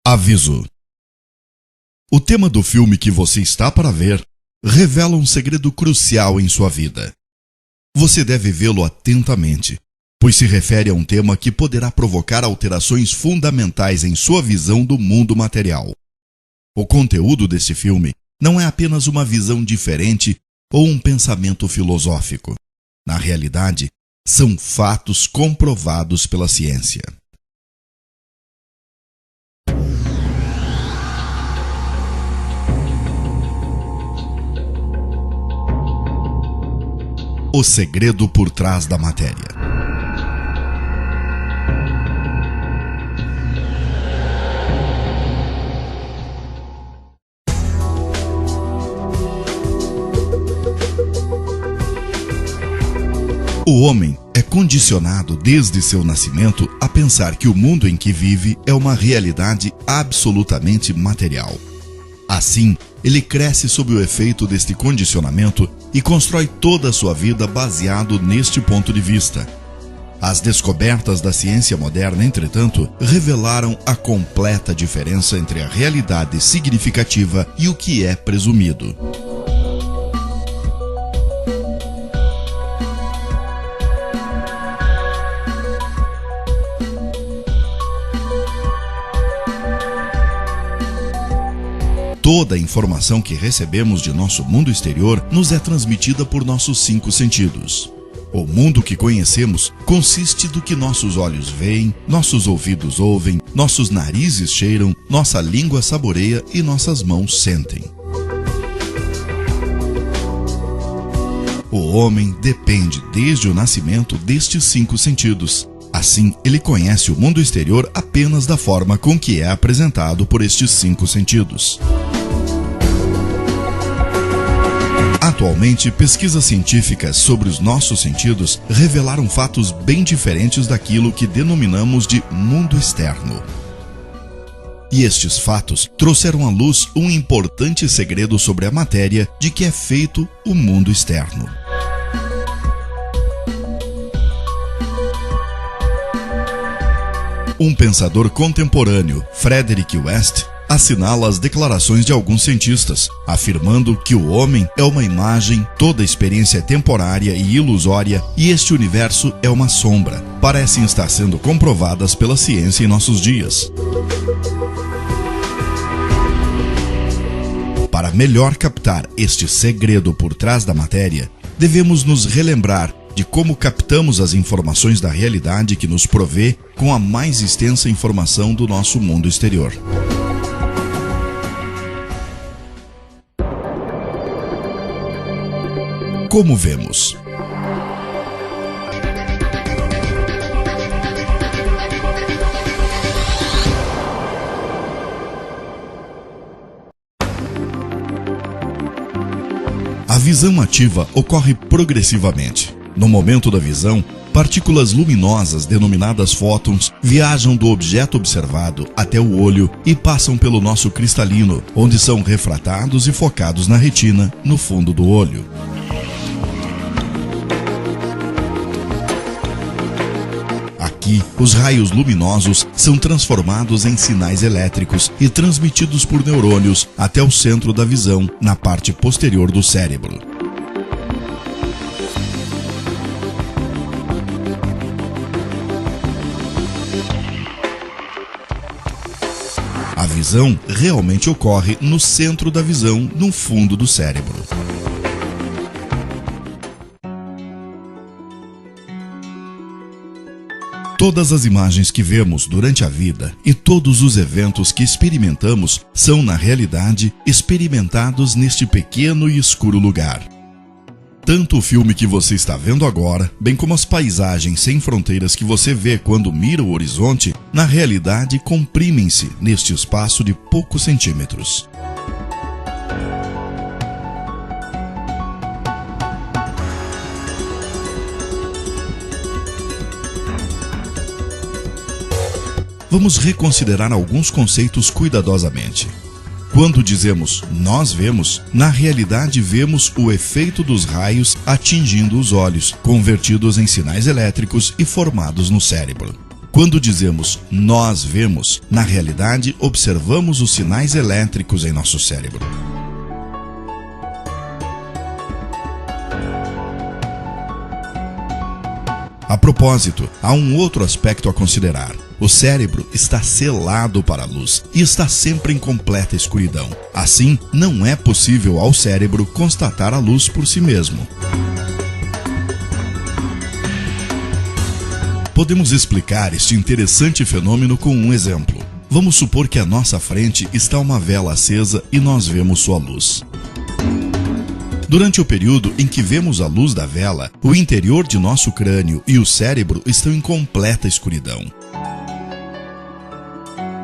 Aviso: o tema do filme que você está para ver revela um segredo crucial em sua vida. Você deve vê-lo atentamente, pois se refere a um tema que poderá provocar alterações fundamentais em sua visão do mundo material. O conteúdo deste filme não é apenas uma visão diferente ou um pensamento filosófico. Na realidade, são fatos comprovados pela ciência. O segredo por trás da matéria. O homem é condicionado desde seu nascimento a pensar que o mundo em que vive é uma realidade absolutamente material. Assim, ele cresce sob o efeito deste condicionamento e constrói toda a sua vida baseado neste ponto de vista. As descobertas da ciência moderna, entretanto, revelaram a completa diferença entre a realidade significativa e o que é presumido. Toda a informação que recebemos de nosso mundo exterior nos é transmitida por nossos 5 sentidos. O mundo que conhecemos consiste do que nossos olhos veem, nossos ouvidos ouvem, nossos narizes cheiram, nossa língua saboreia e nossas mãos sentem. O homem depende desde o nascimento destes 5 sentidos. Assim, ele conhece o mundo exterior apenas da forma com que é apresentado por estes 5 sentidos. Atualmente, pesquisas científicas sobre os nossos sentidos revelaram fatos bem diferentes daquilo que denominamos de mundo externo. E estes fatos trouxeram à luz um importante segredo sobre a matéria de que é feito o mundo externo. Um pensador contemporâneo, Frederick West, assinala as declarações de alguns cientistas, afirmando que o homem é uma imagem, toda experiência é temporária e ilusória e este universo é uma sombra. Parecem estar sendo comprovadas pela ciência em nossos dias. Para melhor captar este segredo por trás da matéria, devemos nos relembrar de como captamos as informações da realidade que nos provê com a mais extensa informação do nosso mundo exterior. Como vemos? A visão ativa ocorre progressivamente. No momento da visão, partículas luminosas denominadas fótons viajam do objeto observado até o olho e passam pelo nosso cristalino, onde são refratados e focados na retina, no fundo do olho. Aqui, os raios luminosos são transformados em sinais elétricos e transmitidos por neurônios até o centro da visão, na parte posterior do cérebro. A visão realmente ocorre no centro da visão, no fundo do cérebro. Todas as imagens que vemos durante a vida e todos os eventos que experimentamos são, na realidade, experimentados neste pequeno e escuro lugar. Tanto o filme que você está vendo agora, bem como as paisagens sem fronteiras que você vê quando mira o horizonte, na realidade comprimem-se neste espaço de poucos centímetros. Vamos reconsiderar alguns conceitos cuidadosamente. Quando dizemos nós vemos, na realidade vemos o efeito dos raios atingindo os olhos, convertidos em sinais elétricos e formados no cérebro. Quando dizemos nós vemos, na realidade observamos os sinais elétricos em nosso cérebro. A propósito, há um outro aspecto a considerar. O cérebro está selado para a luz e está sempre em completa escuridão. Assim, não é possível ao cérebro constatar a luz por si mesmo. Podemos explicar este interessante fenômeno com um exemplo. Vamos supor que à nossa frente está uma vela acesa e nós vemos sua luz. Durante o período em que vemos a luz da vela, o interior de nosso crânio e o cérebro estão em completa escuridão.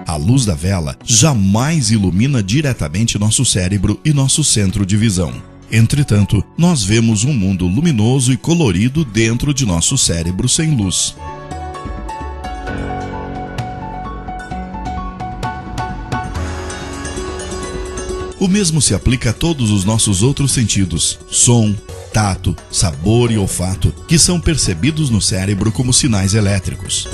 A luz da vela jamais ilumina diretamente nosso cérebro e nosso centro de visão. Entretanto, nós vemos um mundo luminoso e colorido dentro de nosso cérebro sem luz. O mesmo se aplica a todos os nossos outros sentidos: som, tato, sabor e olfato, que são percebidos no cérebro como sinais elétricos.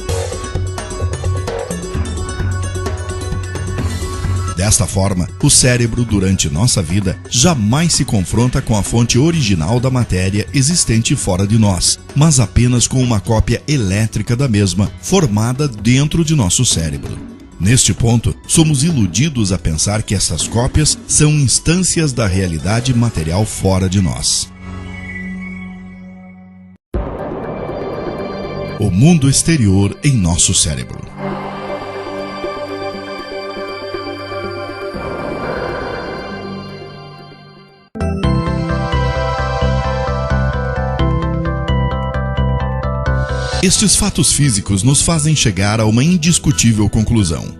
Desta forma, o cérebro, durante nossa vida, jamais se confronta com a fonte original da matéria existente fora de nós, mas apenas com uma cópia elétrica da mesma, formada dentro de nosso cérebro. Neste ponto, somos iludidos a pensar que essas cópias são instâncias da realidade material fora de nós. O mundo exterior em nosso cérebro. Estes fatos físicos nos fazem chegar a uma indiscutível conclusão.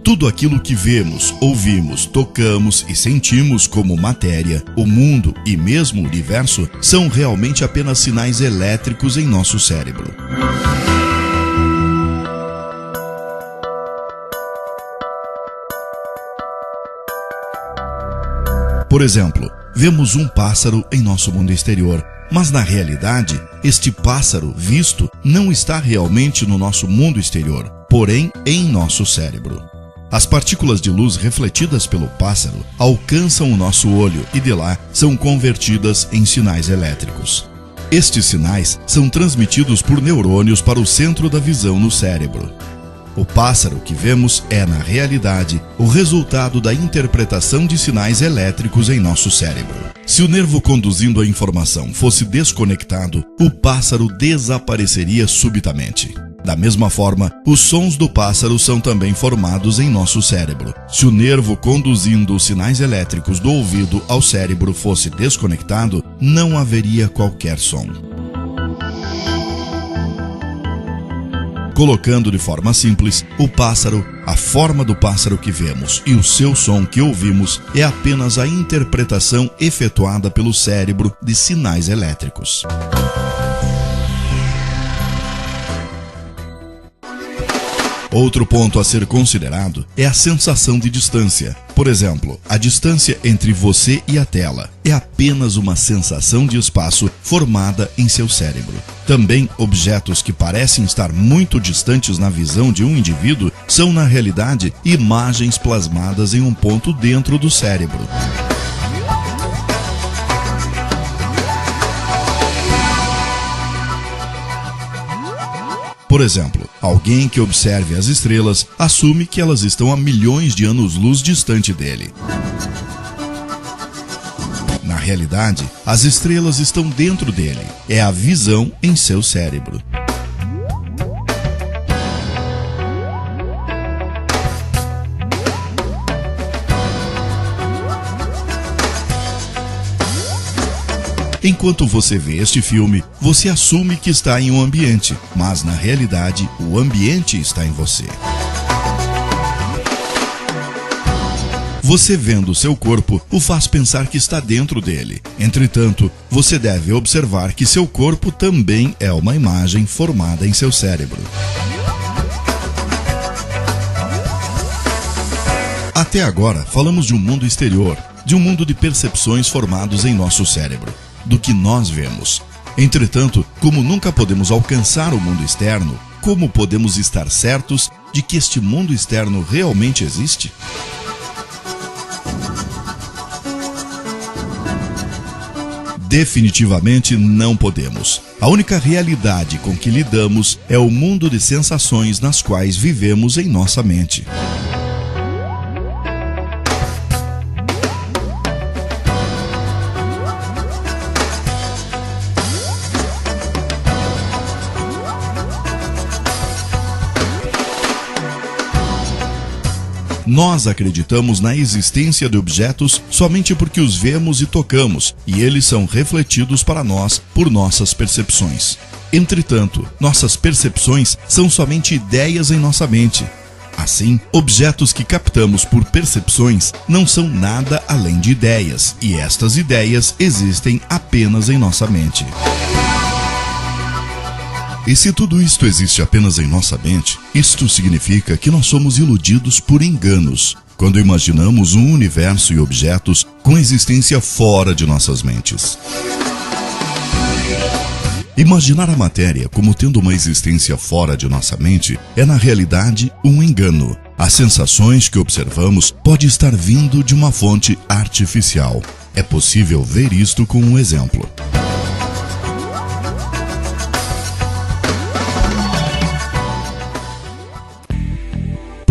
Tudo aquilo que vemos, ouvimos, tocamos e sentimos como matéria, o mundo e mesmo o universo são realmente apenas sinais elétricos em nosso cérebro. Por exemplo, vemos um pássaro em nosso mundo exterior, mas na realidade, este pássaro visto não está realmente no nosso mundo exterior, porém em nosso cérebro. As partículas de luz refletidas pelo pássaro alcançam o nosso olho e de lá são convertidas em sinais elétricos. Estes sinais são transmitidos por neurônios para o centro da visão no cérebro. O pássaro que vemos é, na realidade, o resultado da interpretação de sinais elétricos em nosso cérebro. Se o nervo conduzindo a informação fosse desconectado, o pássaro desapareceria subitamente. Da mesma forma, os sons do pássaro são também formados em nosso cérebro. Se o nervo conduzindo os sinais elétricos do ouvido ao cérebro fosse desconectado, não haveria qualquer som. Colocando de forma simples, o pássaro, a forma do pássaro que vemos e o seu som que ouvimos é apenas a interpretação efetuada pelo cérebro de sinais elétricos. Outro ponto a ser considerado é a sensação de distância. Por exemplo, a distância entre você e a tela é apenas uma sensação de espaço formada em seu cérebro. Também, objetos que parecem estar muito distantes na visão de um indivíduo são, na realidade, imagens plasmadas em um ponto dentro do cérebro. Por exemplo, alguém que observe as estrelas assume que elas estão a milhões de anos-luz distante dele. Na realidade, as estrelas estão dentro dele. É a visão em seu cérebro. Enquanto você vê este filme, você assume que está em um ambiente, mas na realidade, o ambiente está em você. Você vendo seu corpo o faz pensar que está dentro dele. Entretanto, você deve observar que seu corpo também é uma imagem formada em seu cérebro. Até agora, falamos de um mundo exterior, de um mundo de percepções formados em nosso cérebro, do que nós vemos. Entretanto, como nunca podemos alcançar o mundo externo, como podemos estar certos de que este mundo externo realmente existe? Definitivamente não podemos. A única realidade com que lidamos é o mundo de sensações nas quais vivemos em nossa mente. Nós acreditamos na existência de objetos somente porque os vemos e tocamos, e eles são refletidos para nós por nossas percepções. Entretanto, nossas percepções são somente ideias em nossa mente. Assim, objetos que captamos por percepções não são nada além de ideias, e estas ideias existem apenas em nossa mente. E se tudo isto existe apenas em nossa mente, isto significa que nós somos iludidos por enganos, quando imaginamos um universo e objetos com existência fora de nossas mentes. Imaginar a matéria como tendo uma existência fora de nossa mente é, na realidade, um engano. As sensações que observamos podem estar vindo de uma fonte artificial. É possível ver isto com um exemplo.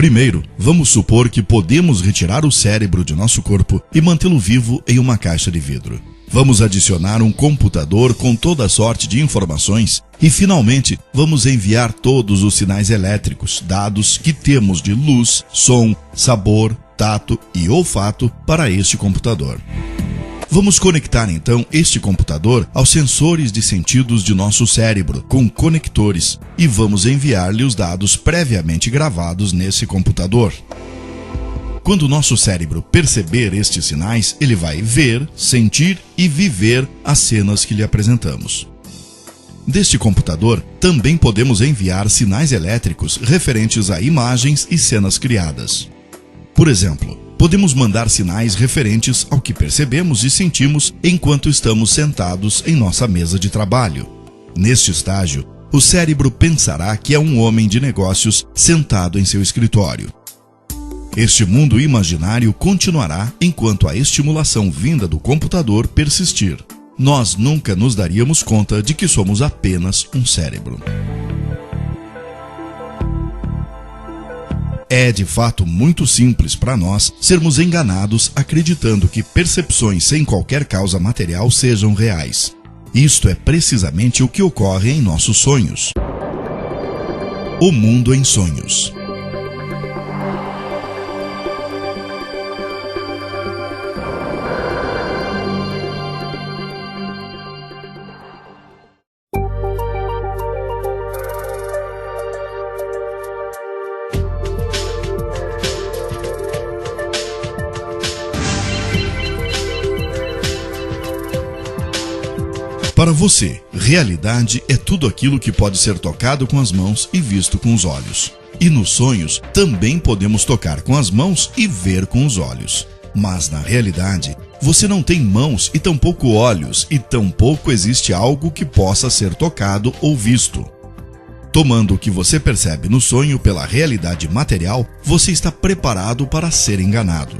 Primeiro, vamos supor que podemos retirar o cérebro de nosso corpo e mantê-lo vivo em uma caixa de vidro. Vamos adicionar um computador com toda sorte de informações e, finalmente, vamos enviar todos os sinais elétricos, dados que temos de luz, som, sabor, tato e olfato para este computador. Vamos conectar então este computador aos sensores de sentidos de nosso cérebro com conectores e vamos enviar-lhe os dados previamente gravados nesse computador. Quando o nosso cérebro perceber estes sinais, ele vai ver, sentir e viver as cenas que lhe apresentamos. Deste computador, também podemos enviar sinais elétricos referentes a imagens e cenas criadas. Por exemplo, podemos mandar sinais referentes ao que percebemos e sentimos enquanto estamos sentados em nossa mesa de trabalho. Neste estágio, o cérebro pensará que é um homem de negócios sentado em seu escritório. Este mundo imaginário continuará enquanto a estimulação vinda do computador persistir. Nós nunca nos daríamos conta de que somos apenas um cérebro. É de fato muito simples para nós sermos enganados acreditando que percepções sem qualquer causa material sejam reais. Isto é precisamente o que ocorre em nossos sonhos. O mundo em sonhos. Para você, realidade é tudo aquilo que pode ser tocado com as mãos e visto com os olhos. E nos sonhos, também podemos tocar com as mãos e ver com os olhos. Mas na realidade, você não tem mãos e tampouco olhos, e tampouco existe algo que possa ser tocado ou visto. Tomando o que você percebe no sonho pela realidade material, você está preparado para ser enganado.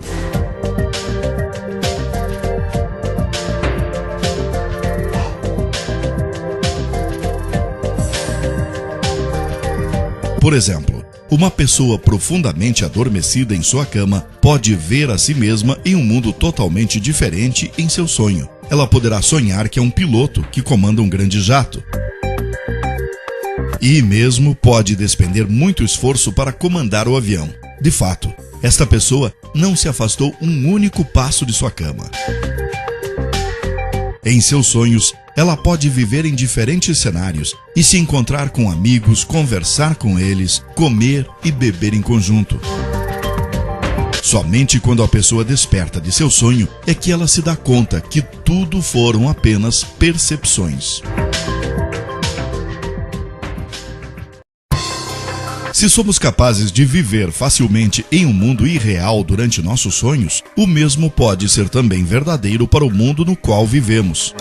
Por exemplo, uma pessoa profundamente adormecida em sua cama pode ver a si mesma em um mundo totalmente diferente em seu sonho. Ela poderá sonhar que é um piloto que comanda um grande jato. E mesmo pode despender muito esforço para comandar o avião. De fato, esta pessoa não se afastou um único passo de sua cama. Em seus sonhos, ela pode viver em diferentes cenários e se encontrar com amigos, conversar com eles, comer e beber em conjunto. Somente quando a pessoa desperta de seu sonho é que ela se dá conta que tudo foram apenas percepções. Se somos capazes de viver facilmente em um mundo irreal durante nossos sonhos, o mesmo pode ser também verdadeiro para o mundo no qual vivemos.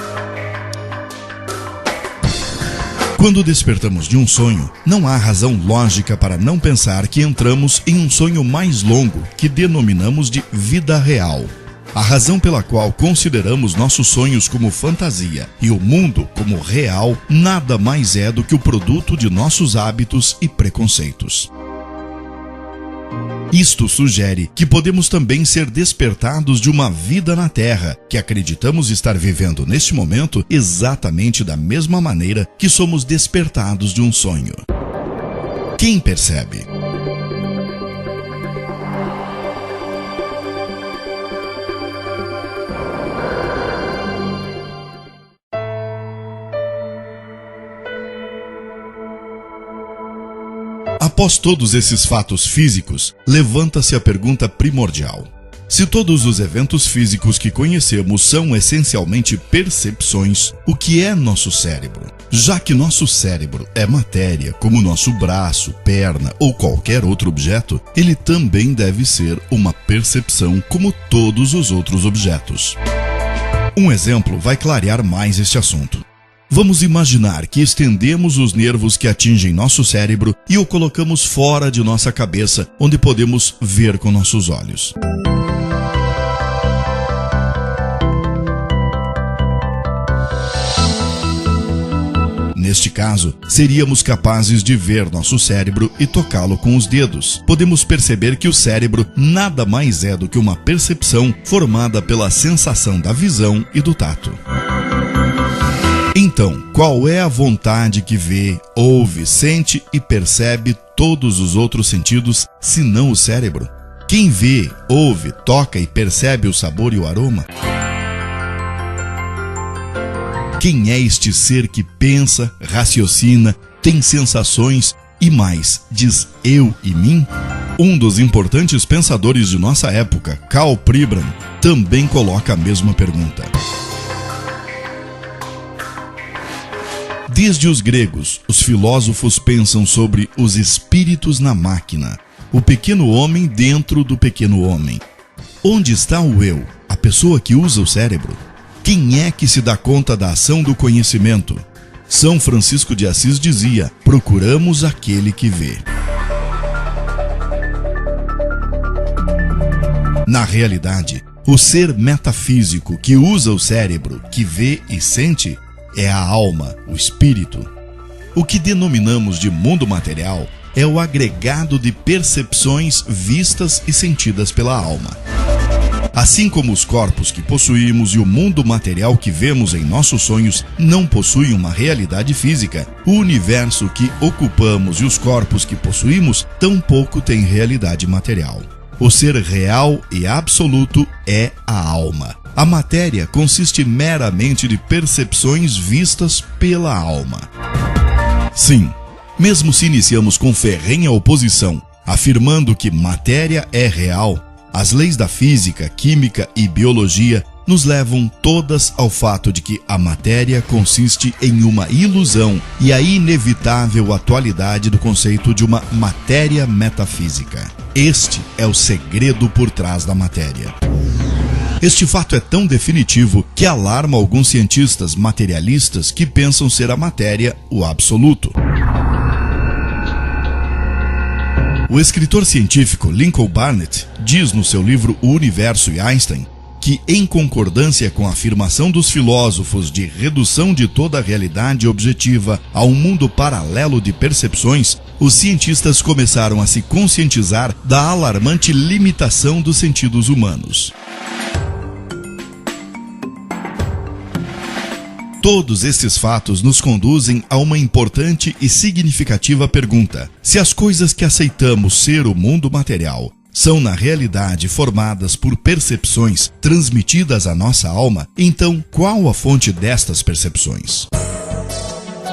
Quando despertamos de um sonho, não há razão lógica para não pensar que entramos em um sonho mais longo, que denominamos de vida real. A razão pela qual consideramos nossos sonhos como fantasia e o mundo como real nada mais é do que o produto de nossos hábitos e preconceitos. Isto sugere que podemos também ser despertados de uma vida na Terra, que acreditamos estar vivendo neste momento exatamente da mesma maneira que somos despertados de um sonho. Quem percebe? Após todos esses fatos físicos, levanta-se a pergunta primordial. Se todos os eventos físicos que conhecemos são essencialmente percepções, o que é nosso cérebro? Já que nosso cérebro é matéria, como nosso braço, perna ou qualquer outro objeto, ele também deve ser uma percepção como todos os outros objetos. Um exemplo vai clarear mais este assunto. Vamos imaginar que estendemos os nervos que atingem nosso cérebro e o colocamos fora de nossa cabeça, onde podemos ver com nossos olhos. Neste caso, seríamos capazes de ver nosso cérebro e tocá-lo com os dedos. Podemos perceber que o cérebro nada mais é do que uma percepção formada pela sensação da visão e do tato. Então, qual é a vontade que vê, ouve, sente e percebe todos os outros sentidos, senão o cérebro? Quem vê, ouve, toca e percebe o sabor e o aroma? Quem é este ser que pensa, raciocina, tem sensações e mais, diz eu e mim? Um dos importantes pensadores de nossa época, Karl Pribram, também coloca a mesma pergunta. Desde os gregos, os filósofos pensam sobre os espíritos na máquina, o pequeno homem dentro do pequeno homem. Onde está o eu, a pessoa que usa o cérebro? Quem é que se dá conta da ação do conhecimento? São Francisco de Assis dizia: procuramos aquele que vê. Na realidade, o ser metafísico que usa o cérebro, que vê e sente, é a alma, o espírito. O que denominamos de mundo material é o agregado de percepções vistas e sentidas pela alma. Assim como os corpos que possuímos e o mundo material que vemos em nossos sonhos não possuem uma realidade física, o universo que ocupamos e os corpos que possuímos tampouco têm realidade material. O ser real e absoluto é a alma. A matéria consiste meramente de percepções vistas pela alma. Sim, mesmo se iniciamos com ferrenha oposição, afirmando que matéria é real, as leis da física, química e biologia nos levam todas ao fato de que a matéria consiste em uma ilusão e a inevitável atualidade do conceito de uma matéria metafísica. Este é o segredo por trás da matéria. Este fato é tão definitivo que alarma alguns cientistas materialistas que pensam ser a matéria o absoluto. O escritor científico Lincoln Barnett diz no seu livro O Universo e Einstein que, em concordância com a afirmação dos filósofos de redução de toda a realidade objetiva a um mundo paralelo de percepções, os cientistas começaram a se conscientizar da alarmante limitação dos sentidos humanos. Todos estes fatos nos conduzem a uma importante e significativa pergunta: se as coisas que aceitamos ser o mundo material são na realidade formadas por percepções transmitidas à nossa alma, então qual a fonte destas percepções?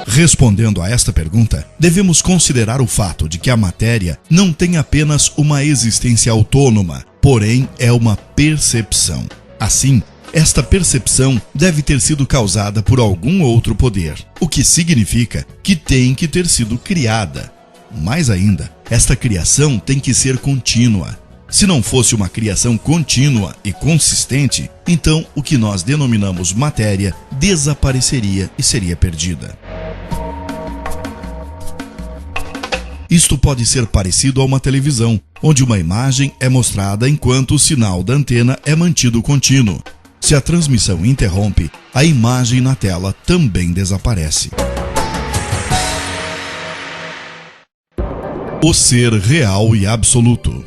Respondendo a esta pergunta, devemos considerar o fato de que a matéria não tem apenas uma existência autônoma, porém é uma percepção. Assim, esta percepção deve ter sido causada por algum outro poder, o que significa que tem que ter sido criada. Mais ainda, esta criação tem que ser contínua. Se não fosse uma criação contínua e consistente, então o que nós denominamos matéria desapareceria e seria perdida. Isto pode ser parecido a uma televisão, onde uma imagem é mostrada enquanto o sinal da antena é mantido contínuo. Se a transmissão interrompe, a imagem na tela também desaparece. O ser real e absoluto.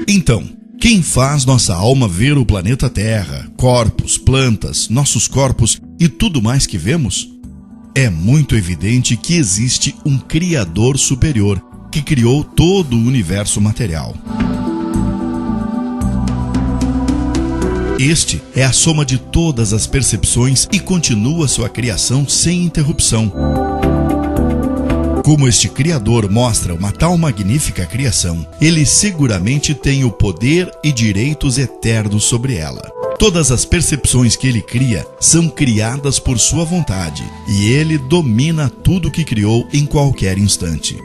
Então, quem faz nossa alma ver o planeta Terra, corpos, plantas, nossos corpos e tudo mais que vemos? É muito evidente que existe um Criador superior que criou todo o universo material. Este é a soma de todas as percepções e continua sua criação sem interrupção. Como este Criador mostra uma tal magnífica criação, ele seguramente tem o poder e direitos eternos sobre ela. Todas as percepções que ele cria são criadas por sua vontade, e ele domina tudo que criou em qualquer instante.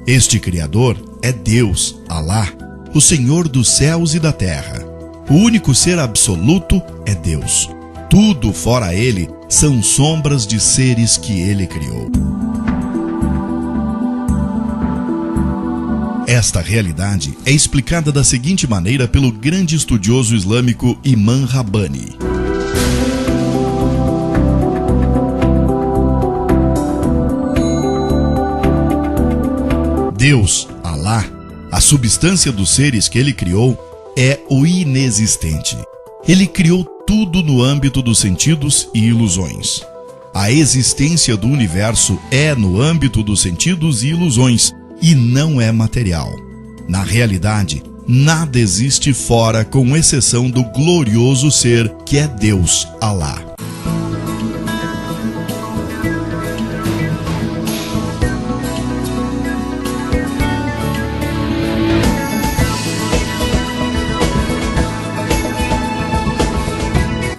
Este Criador é Deus, Alá, o Senhor dos céus e da terra. O único ser absoluto é Deus. Tudo fora ele são sombras de seres que ele criou. Esta realidade é explicada da seguinte maneira pelo grande estudioso islâmico Imam Rabbani. Deus, Alá, a substância dos seres que ele criou, é o inexistente. Ele criou tudo no âmbito dos sentidos e ilusões. A existência do universo é no âmbito dos sentidos e ilusões, e não é material. Na realidade, nada existe fora, com exceção do glorioso ser que é Deus, Alá.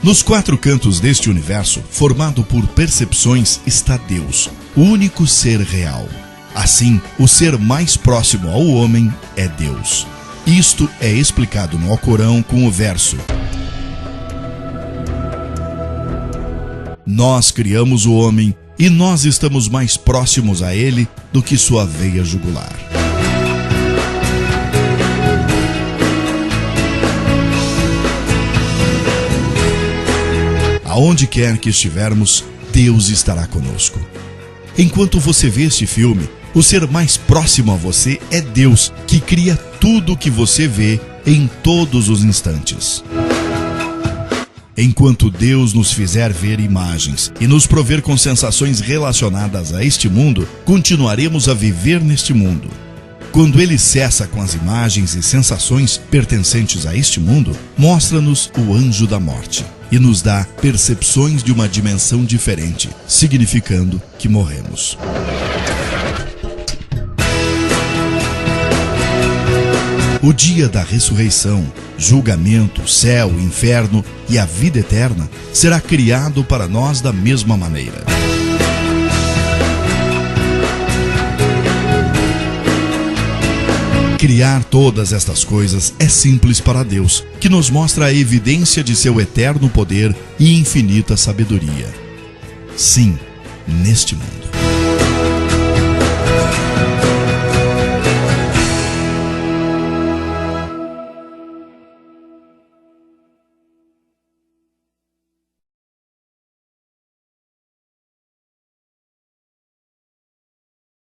Nos quatro cantos deste universo, formado por percepções, está Deus, o único ser real. Assim, o ser mais próximo ao homem é Deus. Isto é explicado no Alcorão com o verso: Nós criamos o homem e nós estamos mais próximos a ele do que sua veia jugular. Aonde quer que estivermos, Deus estará conosco. Enquanto você vê este filme, o ser mais próximo a você é Deus, que cria tudo o que você vê em todos os instantes. Enquanto Deus nos fizer ver imagens e nos prover com sensações relacionadas a este mundo, continuaremos a viver neste mundo. Quando Ele cessa com as imagens e sensações pertencentes a este mundo, mostra-nos o anjo da morte e nos dá percepções de uma dimensão diferente, significando que morremos. O dia da ressurreição, julgamento, céu, inferno e a vida eterna será criado para nós da mesma maneira. Criar todas estas coisas é simples para Deus, que nos mostra a evidência de seu eterno poder e infinita sabedoria. Sim, neste mundo.